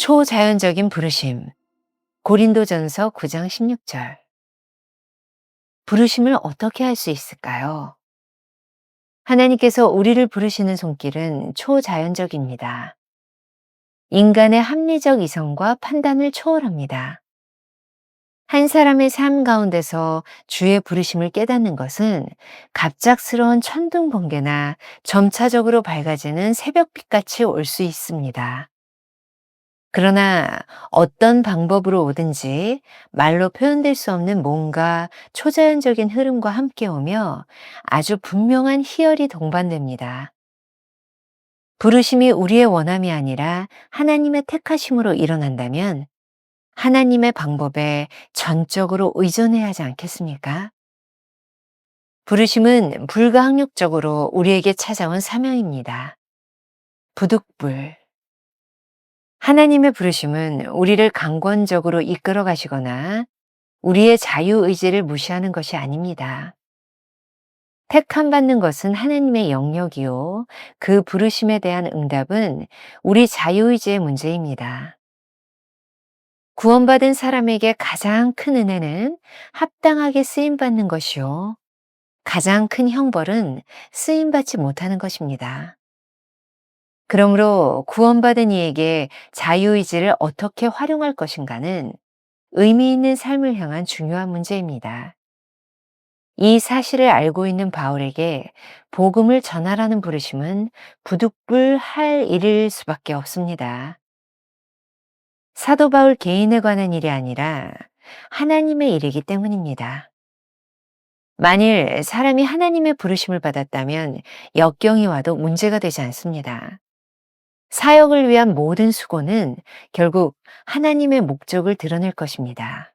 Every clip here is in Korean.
초자연적인 부르심. 고린도전서 9장 16절. 부르심을 어떻게 할 수 있을까요? 하나님께서 우리를 부르시는 손길은 초자연적입니다. 인간의 합리적 이성과 판단을 초월합니다. 한 사람의 삶 가운데서 주의 부르심을 깨닫는 것은 갑작스러운 천둥 번개나 점차적으로 밝아지는 새벽빛같이 올 수 있습니다. 그러나 어떤 방법으로 오든지 말로 표현될 수 없는 뭔가 초자연적인 흐름과 함께 오며 아주 분명한 희열이 동반됩니다. 부르심이 우리의 원함이 아니라 하나님의 택하심으로 일어난다면 하나님의 방법에 전적으로 의존해야 하지 않겠습니까? 부르심은 불가항력적으로 우리에게 찾아온 사명입니다. 부득불. 하나님의 부르심은 우리를 강권적으로 이끌어 가시거나 우리의 자유의지를 무시하는 것이 아닙니다. 택함 받는 것은 하나님의 영역이요. 그 부르심에 대한 응답은 우리 자유의지의 문제입니다. 구원받은 사람에게 가장 큰 은혜는 합당하게 쓰임받는 것이요. 가장 큰 형벌은 쓰임받지 못하는 것입니다. 그러므로 구원받은 이에게 자유의지를 어떻게 활용할 것인가는 의미 있는 삶을 향한 중요한 문제입니다. 이 사실을 알고 있는 바울에게 복음을 전하라는 부르심은 부득불할 일일 수밖에 없습니다. 사도 바울 개인에 관한 일이 아니라 하나님의 일이기 때문입니다. 만일 사람이 하나님의 부르심을 받았다면 역경이 와도 문제가 되지 않습니다. 사역을 위한 모든 수고는 결국 하나님의 목적을 드러낼 것입니다.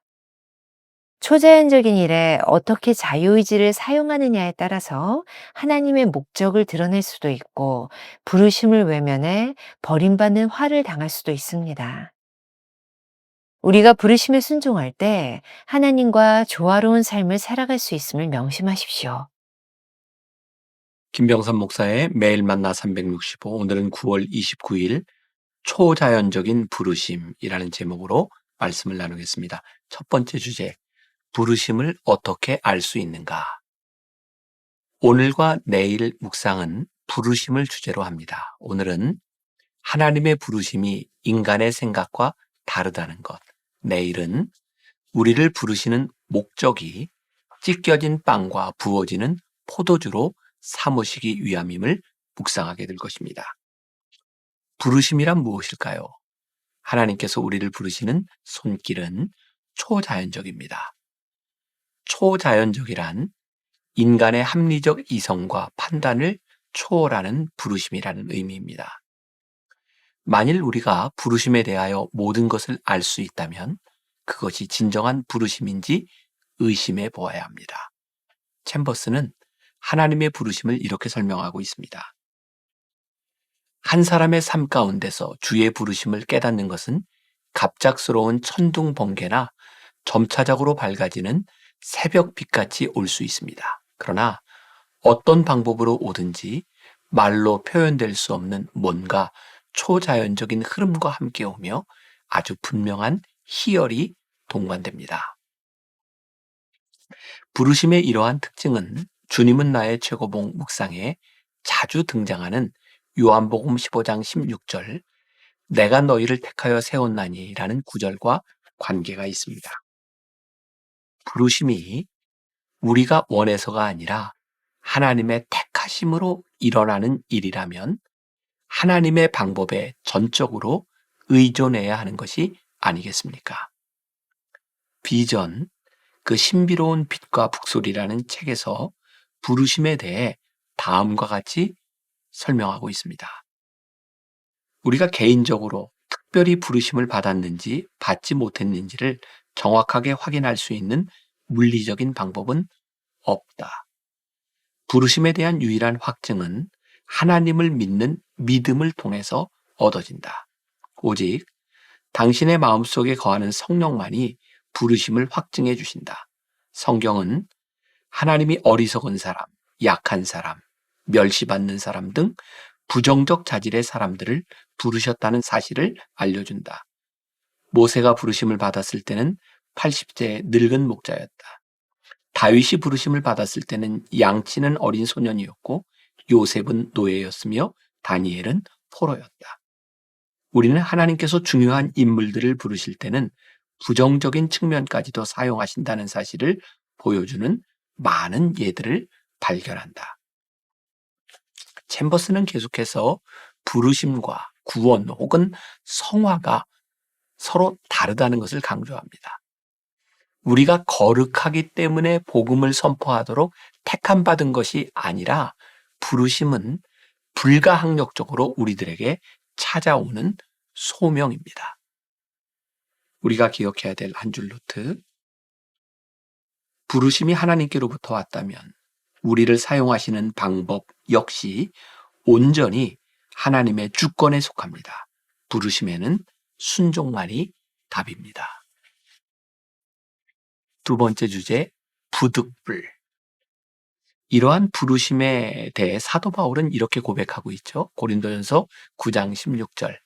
초자연적인 일에 어떻게 자유의지를 사용하느냐에 따라서 하나님의 목적을 드러낼 수도 있고 부르심을 외면해 버림받는 화를 당할 수도 있습니다. 우리가 부르심에 순종할 때 하나님과 조화로운 삶을 살아갈 수 있음을 명심하십시오. 김병선 목사의 매일 만나 365, 오늘은 9월 29일 초자연적인 부르심이라는 제목으로 말씀을 나누겠습니다. 첫 번째 주제, 부르심을 어떻게 알 수 있는가? 오늘과 내일 묵상은 부르심을 주제로 합니다. 오늘은 하나님의 부르심이 인간의 생각과 다르다는 것, 내일은 우리를 부르시는 목적이 찢겨진 빵과 부어지는 포도주로 삼으시기 위함임을 묵상하게 될 것입니다. 부르심이란 무엇일까요? 하나님께서 우리를 부르시는 손길은 초자연적입니다. 초자연적이란 인간의 합리적 이성과 판단을 초월하는 부르심이라는 의미입니다. 만일 우리가 부르심에 대하여 모든 것을 알 수 있다면 그것이 진정한 부르심인지 의심해 보아야 합니다. 챔버스는 하나님의 부르심을 이렇게 설명하고 있습니다. 한 사람의 삶 가운데서 주의 부르심을 깨닫는 것은 갑작스러운 천둥 번개나 점차적으로 밝아지는 새벽 빛같이 올 수 있습니다. 그러나 어떤 방법으로 오든지 말로 표현될 수 없는 뭔가 초자연적인 흐름과 함께 오며 아주 분명한 희열이 동반됩니다. 부르심의 이러한 특징은 주님은 나의 최고봉 묵상에 자주 등장하는 요한복음 15장 16절 내가 너희를 택하여 세웠나니 라는 구절과 관계가 있습니다. 부르심이 우리가 원해서가 아니라 하나님의 택하심으로 일어나는 일이라면 하나님의 방법에 전적으로 의존해야 하는 것이 아니겠습니까? 비전, 그 신비로운 빛과 북소리라는 책에서 부르심에 대해 다음과 같이 설명하고 있습니다. 우리가 개인적으로 특별히 부르심을 받았는지 받지 못했는지를 정확하게 확인할 수 있는 물리적인 방법은 없다. 부르심에 대한 유일한 확증은 하나님을 믿는 믿음을 통해서 얻어진다. 오직 당신의 마음속에 거하는 성령만이 부르심을 확증해 주신다. 성경은 하나님이 어리석은 사람, 약한 사람, 멸시받는 사람 등 부정적 자질의 사람들을 부르셨다는 사실을 알려준다. 모세가 부르심을 받았을 때는 80세 늙은 목자였다. 다윗이 부르심을 받았을 때는 양치는 어린 소년이었고 요셉은 노예였으며 다니엘은 포로였다. 우리는 하나님께서 중요한 인물들을 부르실 때는 부정적인 측면까지도 사용하신다는 사실을 보여주는 많은 예들을 발견한다. 챔버스는 계속해서 부르심과 구원 혹은 성화가 서로 다르다는 것을 강조합니다. 우리가 거룩하기 때문에 복음을 선포하도록 택함받은 것이 아니라 부르심은 불가항력적으로 우리들에게 찾아오는 소명입니다. 우리가 기억해야 될 한 줄 노트. 부르심이 하나님께로부터 왔다면 우리를 사용하시는 방법 역시 온전히 하나님의 주권에 속합니다. 부르심에는 순종만이 답입니다. 두 번째 주제, 부득불. 이러한 부르심에 대해 사도 바울은 이렇게 고백하고 있죠. 고린도전서 9장 16절.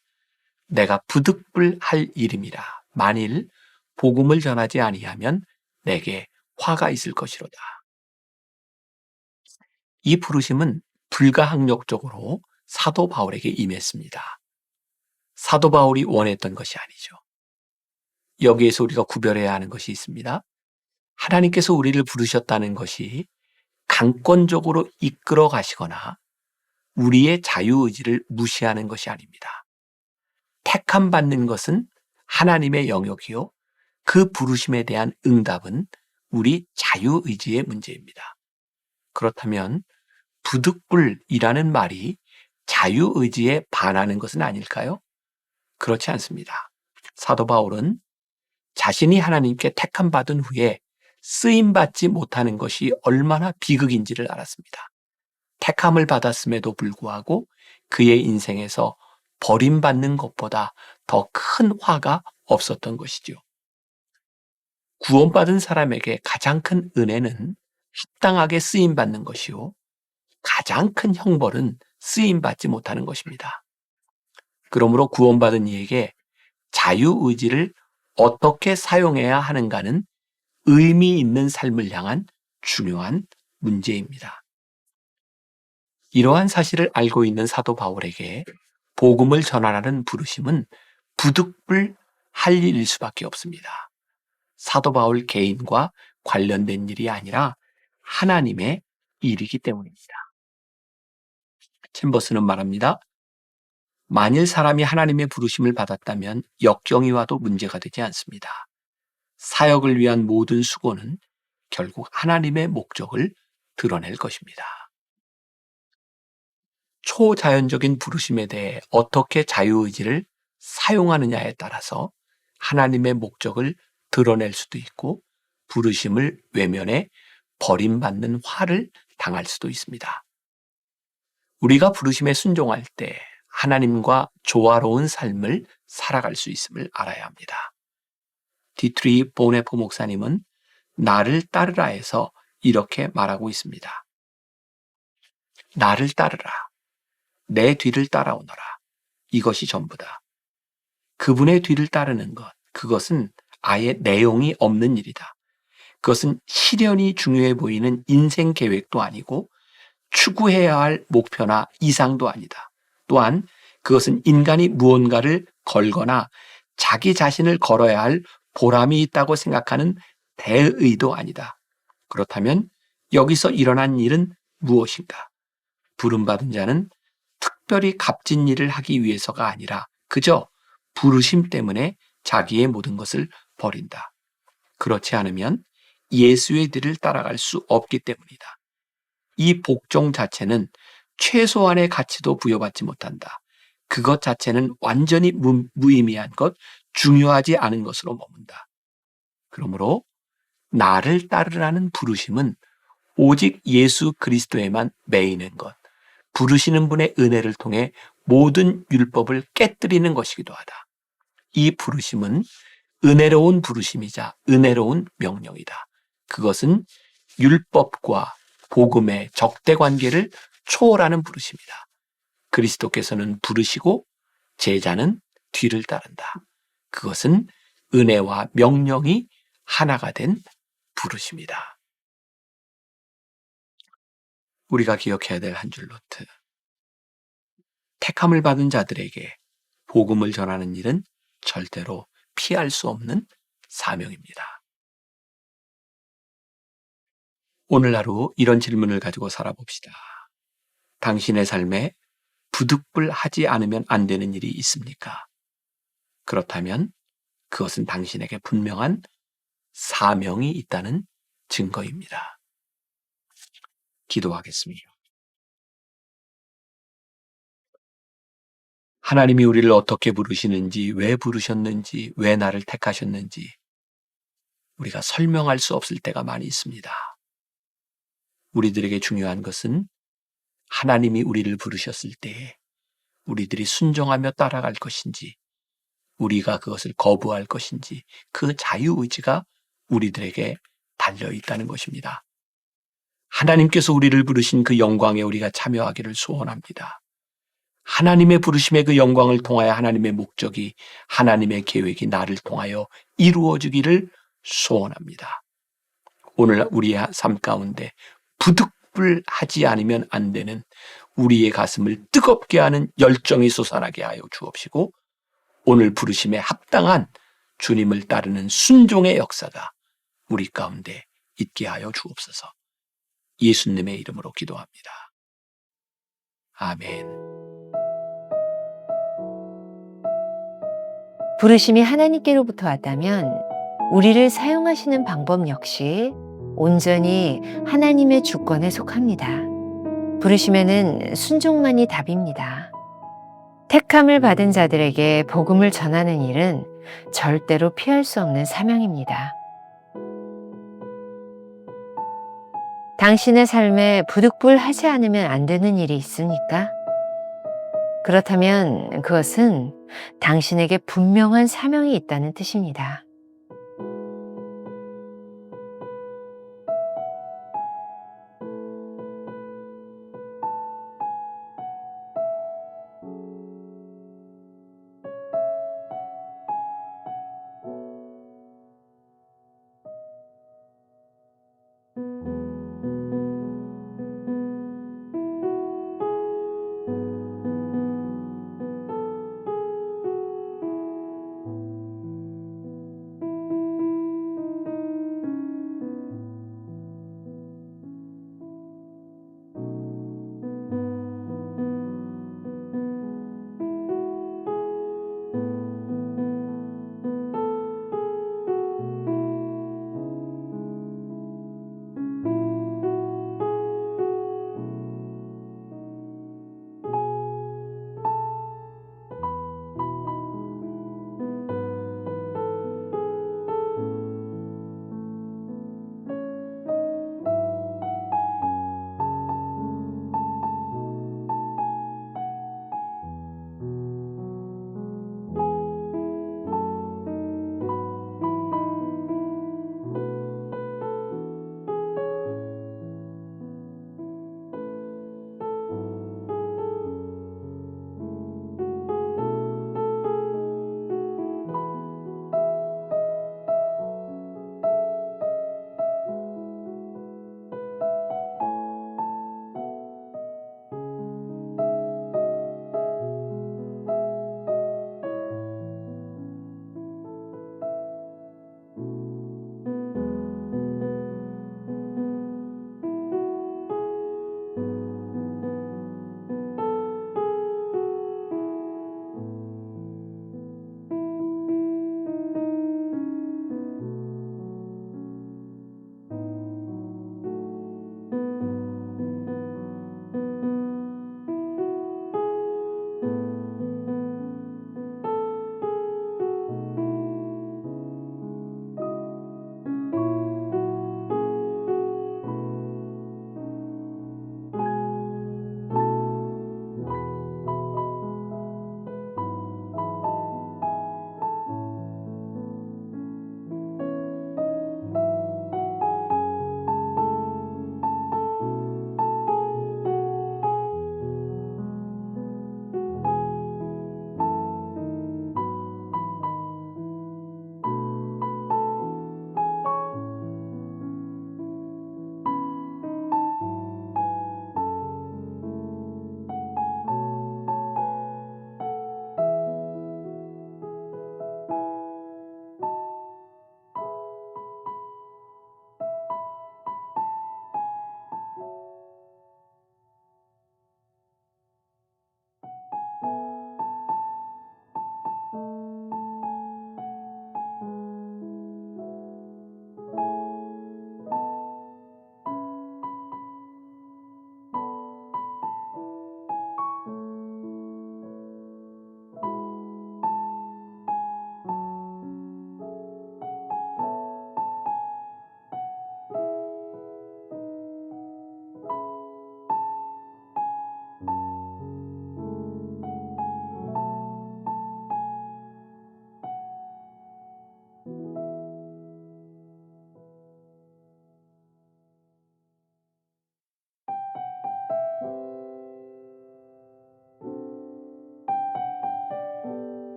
내가 부득불할 일임이라. 만일 복음을 전하지 아니하면 내게 화가 있을 것이로다. 이 부르심은 불가항력적으로 사도 바울에게 임했습니다. 사도 바울이 원했던 것이 아니죠. 여기에서 우리가 구별해야 하는 것이 있습니다. 하나님께서 우리를 부르셨다는 것이 강권적으로 이끌어 가시거나 우리의 자유의지를 무시하는 것이 아닙니다. 택함 받는 것은 하나님의 영역이요. 그 부르심에 대한 응답은 우리 자유의지의 문제입니다. 그렇다면 부득불이라는 말이 자유의지에 반하는 것은 아닐까요? 그렇지 않습니다. 사도 바울은 자신이 하나님께 택함 받은 후에 쓰임받지 못하는 것이 얼마나 비극인지를 알았습니다. 택함을 받았음에도 불구하고 그의 인생에서 버림받는 것보다 더 큰 화가 없었던 것이죠. 구원받은 사람에게 가장 큰 은혜는 합당하게 쓰임받는 것이요. 가장 큰 형벌은 쓰임받지 못하는 것입니다. 그러므로 구원받은 이에게 자유의지를 어떻게 사용해야 하는가는 의미 있는 삶을 향한 중요한 문제입니다. 이러한 사실을 알고 있는 사도 바울에게 복음을 전하라는 부르심은 부득불 할 일일 수밖에 없습니다. 사도 바울 개인과 관련된 일이 아니라 하나님의 일이기 때문입니다. 챔버스는 말합니다. 만일 사람이 하나님의 부르심을 받았다면 역경이 와도 문제가 되지 않습니다. 사역을 위한 모든 수고는 결국 하나님의 목적을 드러낼 것입니다. 초자연적인 부르심에 대해 어떻게 자유의지를 사용하느냐에 따라서 하나님의 목적을 드러낼 수도 있고 부르심을 외면해 버림받는 화를 당할 수도 있습니다. 우리가 부르심에 순종할 때 하나님과 조화로운 삶을 살아갈 수 있음을 알아야 합니다. 디트리 보네포 목사님은 나를 따르라에서 이렇게 말하고 있습니다. 나를 따르라. 내 뒤를 따라오너라. 이것이 전부다. 그분의 뒤를 따르는 것, 그것은 아예 내용이 없는 일이다. 그것은 실현이 중요해 보이는 인생 계획도 아니고 추구해야 할 목표나 이상도 아니다. 또한 그것은 인간이 무언가를 걸거나 자기 자신을 걸어야 할 보람이 있다고 생각하는 대의도 아니다. 그렇다면 여기서 일어난 일은 무엇인가? 부름받은 자는 특별히 값진 일을 하기 위해서가 아니라 그저 부르심 때문에 자기의 모든 것을 버린다. 그렇지 않으면 예수의 뒤를 따라갈 수 없기 때문이다. 이 복종 자체는 최소한의 가치도 부여받지 못한다. 그것 자체는 완전히 무의미한 것, 중요하지 않은 것으로 머문다. 그러므로 나를 따르라는 부르심은 오직 예수 그리스도에만 매이는 것, 부르시는 분의 은혜를 통해 모든 율법을 깨뜨리는 것이기도 하다. 이 부르심은 은혜로운 부르심이자 은혜로운 명령이다. 그것은 율법과 복음의 적대 관계를 초월하는 부르심이다. 그리스도께서는 부르시고 제자는 뒤를 따른다. 그것은 은혜와 명령이 하나가 된 부르심이다. 우리가 기억해야 될 한 줄 노트. 택함을 받은 자들에게 복음을 전하는 일은 절대로 피할 수 없는 사명입니다. 오늘 하루 이런 질문을 가지고 살아봅시다. 당신의 삶에 부득불하지 않으면 안 되는 일이 있습니까? 그렇다면 그것은 당신에게 분명한 사명이 있다는 증거입니다. 기도하겠습니다. 하나님이 우리를 어떻게 부르시는지, 왜 부르셨는지, 왜 나를 택하셨는지 우리가 설명할 수 없을 때가 많이 있습니다. 우리들에게 중요한 것은 하나님이 우리를 부르셨을 때에 우리들이 순종하며 따라갈 것인지, 우리가 그것을 거부할 것인지, 그 자유의지가 우리들에게 달려있다는 것입니다. 하나님께서 우리를 부르신 그 영광에 우리가 참여하기를 소원합니다. 하나님의 부르심의 그 영광을 통하여 하나님의 목적이, 하나님의 계획이 나를 통하여 이루어지기를 소원합니다. 오늘 우리의 삶 가운데 부득불하지 않으면 안 되는 우리의 가슴을 뜨겁게 하는 열정이 솟아나게 하여 주옵시고, 오늘 부르심에 합당한 주님을 따르는 순종의 역사가 우리 가운데 있게 하여 주옵소서. 예수님의 이름으로 기도합니다. 아멘. 부르심이 하나님께로부터 왔다면 우리를 사용하시는 방법 역시 온전히 하나님의 주권에 속합니다. 부르심에는 순종만이 답입니다. 택함을 받은 자들에게 복음을 전하는 일은 절대로 피할 수 없는 사명입니다. 당신의 삶에 부득불하지 않으면 안 되는 일이 있습니까? 그렇다면 그것은 당신에게 분명한 사명이 있다는 뜻입니다.